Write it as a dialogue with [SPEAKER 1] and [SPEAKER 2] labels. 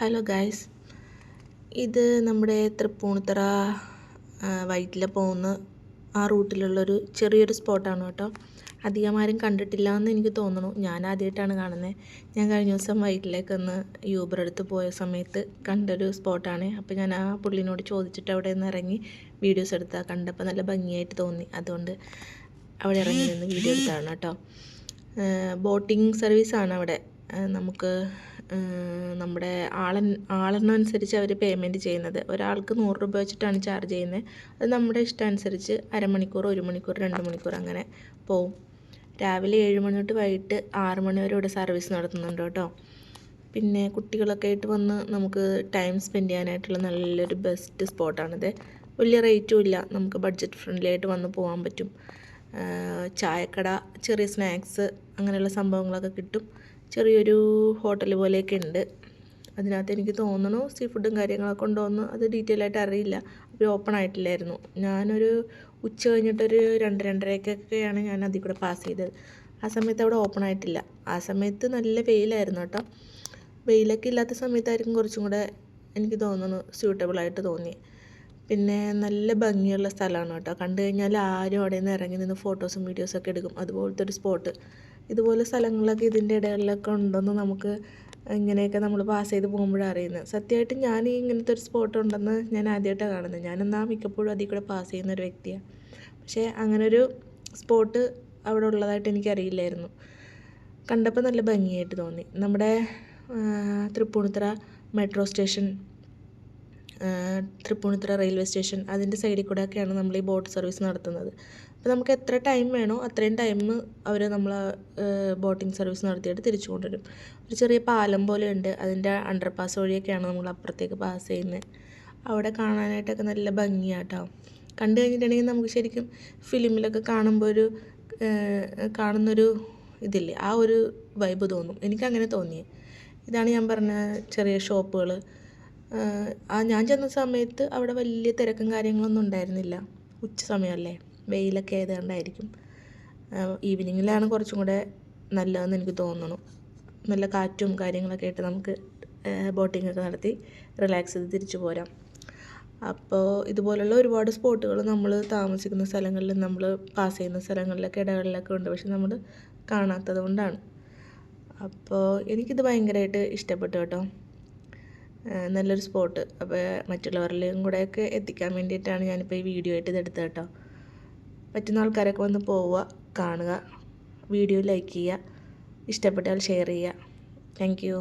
[SPEAKER 1] Hello guys, ഇത് നമ്മുടെ തൃപ്പൂണിത്തറ വൈറ്റില പോകുന്ന ആ റൂട്ടിലുള്ളൊരു ചെറിയൊരു സ്പോട്ടാണ് കേട്ടോ. അധികം ആരും കണ്ടിട്ടില്ല എന്ന് എനിക്ക് തോന്നുന്നു. ഞാൻ ആദ്യമായിട്ടാണ് കാണുന്നത്. ഞാൻ കഴിഞ്ഞ ദിവസം വൈറ്റിലേക്കൊന്ന് യൂബർ എടുത്ത് പോയ സമയത്ത് കണ്ടൊരു സ്പോട്ടാണ്. അപ്പോൾ ഞാൻ ആ പുള്ളിനോട് ചോദിച്ചിട്ട് അവിടെ നിന്ന് ഇറങ്ങി വീഡിയോസ് എടുത്താൽ കണ്ടപ്പോൾ നല്ല ഭംഗിയായിട്ട് തോന്നി. അതുകൊണ്ട് അവിടെ ഇറങ്ങി നിന്ന് വീഡിയോ എടുത്താണ് കേട്ടോ. ബോട്ടിംഗ് സർവീസാണ് അവിടെ. നമുക്ക് നമ്മുടെ ആളെണ്ണം അനുസരിച്ച് അവർ പേയ്മെൻറ്റ് ചെയ്യുന്നത്. ഒരാൾക്ക് 100 രൂപ വെച്ചിട്ടാണ് ചാർജ് ചെയ്യുന്നത്. അത് നമ്മുടെ ഇഷ്ടം അനുസരിച്ച് അരമണിക്കൂർ, 1 മണിക്കൂർ, 2 മണിക്കൂർ അങ്ങനെ പോവും. രാവിലെ 7 മണി തൊട്ട് വൈകിട്ട് 6 മണി വരെ ഇവിടെ സർവീസ് നടത്തുന്നുണ്ട് കേട്ടോ. പിന്നെ കുട്ടികളൊക്കെ ആയിട്ട് വന്ന് നമുക്ക് ടൈം സ്പെൻഡ് ചെയ്യാനായിട്ടുള്ള നല്ലൊരു ബെസ്റ്റ് സ്പോട്ടാണിത്. വലിയ റേറ്റും ഇല്ല, നമുക്ക് ബഡ്ജറ്റ് ഫ്രണ്ട്ലി ആയിട്ട് വന്ന് പോകാൻ പറ്റും. ചായക്കട, ചെറിയ സ്നാക്സ് അങ്ങനെയുള്ള സംഭവങ്ങളൊക്കെ കിട്ടും. ചെറിയൊരു ഹോട്ടൽ പോലെയൊക്കെ ഉണ്ട്. അതിനകത്ത് എനിക്ക് തോന്നുന്നു സീ ഫുഡും കാര്യങ്ങളൊക്കെ ഉണ്ടോയെന്ന് അത് ഡീറ്റെയിൽ ആയിട്ട് അറിയില്ല. അവർ ഓപ്പൺ ആയിട്ടില്ലായിരുന്നു. ഞാനൊരു ഉച്ച കഴിഞ്ഞിട്ടൊരു 2-2:30-ഒക്കെയാണ് ഞാൻ അതിൽ കൂടെ പാസ് ചെയ്തത്. ആ സമയത്ത് അവിടെ ഓപ്പൺ ആയിട്ടില്ല. ആ സമയത്ത് നല്ല വെയിലായിരുന്നു കേട്ടോ. വെയിലൊക്കെ ഇല്ലാത്ത സമയത്തായിരിക്കും കുറച്ചും കൂടെ എനിക്ക് തോന്നുന്നു സ്യൂട്ടബിളായിട്ട് തോന്നി. പിന്നെ നല്ല ഭംഗിയുള്ള സ്ഥലമാണ് കേട്ടോ. കണ്ടു കഴിഞ്ഞാൽ ആരും അവിടെ നിന്ന് ഇറങ്ങി നിന്ന് ഫോട്ടോസും വീഡിയോസൊക്കെ എടുക്കും. അതുപോലത്തെ ഒരു സ്പോട്ട്. ഇതുപോലെ സ്ഥലങ്ങളൊക്കെ ഇതിൻ്റെ ഇടകളിലൊക്കെ ഉണ്ടെന്ന് നമുക്ക് ഇങ്ങനെയൊക്കെ നമ്മൾ പാസ് ചെയ്ത് പോകുമ്പോഴാണ് അറിയുന്നത്. സത്യമായിട്ടും ഞാൻ ഈ ഇങ്ങനത്തെ ഒരു സ്പോട്ട് ഉണ്ടെന്ന് ഞാൻ ആദ്യമായിട്ടാണ് കാണുന്നത്. ഞാനെന്നാൽ മിക്കപ്പോഴും അതിൽ കൂടെ പാസ് ചെയ്യുന്ന ഒരു വ്യക്തിയാണ്. പക്ഷേ അങ്ങനൊരു സ്പോട്ട് അവിടെ ഉള്ളതായിട്ട് എനിക്കറിയില്ലായിരുന്നു. കണ്ടപ്പോൾ നല്ല ഭംഗിയായിട്ട് തോന്നി. നമ്മുടെ Tripunithura metro station, Tripunithura railway station, അതിൻ്റെ സൈഡിൽ കൂടെയൊക്കെയാണ് നമ്മൾ ഈ ബോട്ട് സർവീസ് നടത്തുന്നത്. അപ്പോൾ നമുക്ക് എത്ര ടൈം വേണോ അത്രയും ടൈം അവർ നമ്മൾ ബോട്ടിംഗ് സർവീസ് നടത്തിയിട്ട് തിരിച്ചു കൊണ്ടുവരും. ഒരു ചെറിയ പാലം പോലെ ഉണ്ട്. അതിൻ്റെ അണ്ടർ പാസ് വഴിയൊക്കെയാണ് നമ്മൾ അപ്പുറത്തേക്ക് പാസ് ചെയ്യുന്നത്. അവിടെ കാണാനായിട്ടൊക്കെ നല്ല ഭംഗിയാട്ടോ. കണ്ടു കഴിഞ്ഞിട്ടുണ്ടെങ്കിൽ നമുക്ക് ശരിക്കും ഫിലിമിലൊക്കെ കാണുമ്പോൾ കാണുന്നൊരു ഇതില്ലേ, ആ ഒരു വൈബ് തോന്നും. എനിക്കങ്ങനെ തോന്നിയേ. ഇതാണ് ഞാൻ പറഞ്ഞ ചെറിയ ഷോപ്പുകൾ. ഞാൻ ചെന്ന സമയത്ത് അവിടെ വലിയ തിരക്കും കാര്യങ്ങളൊന്നും ഉണ്ടായിരുന്നില്ല. ഉച്ച സമയമല്ലേ, വെയിലൊക്കെ ആയതുകൊണ്ടായിരിക്കും. ഈവനിങ്ങിലാണ് കുറച്ചും കൂടെ നല്ലതെന്ന് എനിക്ക് തോന്നുന്നു. നല്ല കാറ്റും കാര്യങ്ങളൊക്കെ ആയിട്ട് നമുക്ക് ബോട്ടിങ്ങൊക്കെ നടത്തി റിലാക്സ് ചെയ്ത് തിരിച്ചു പോരാം. അപ്പോൾ ഇതുപോലുള്ള ഒരുപാട് സ്പോട്ടുകൾ നമ്മൾ താമസിക്കുന്ന സ്ഥലങ്ങളിലും നമ്മൾ പാസ് ചെയ്യുന്ന സ്ഥലങ്ങളിലൊക്കെ ഇടകളിലൊക്കെ ഉണ്ട്. പക്ഷെ നമ്മൾ കാണാത്തത് കൊണ്ടാണ്. അപ്പോൾ എനിക്കിത് ഭയങ്കരമായിട്ട് ഇഷ്ടപ്പെട്ടു കേട്ടോ. നല്ലൊരു സ്പോട്ട്. അപ്പോൾ മറ്റുള്ളവരിലേയും കൂടെയൊക്കെ എത്തിക്കാൻ വേണ്ടിയിട്ടാണ് ഞാനിപ്പോൾ ഈ വീഡിയോ ആയിട്ട് ഇതെടുത്തത് കേട്ടോ. പറ്റുന്ന ആൾക്കാരൊക്കെ വന്ന് പോവുക, കാണുക, വീഡിയോ ലൈക്ക് ചെയ്യുക, ഇഷ്ടപ്പെട്ടാൽ ഷെയർ ചെയ്യുക. Thank you.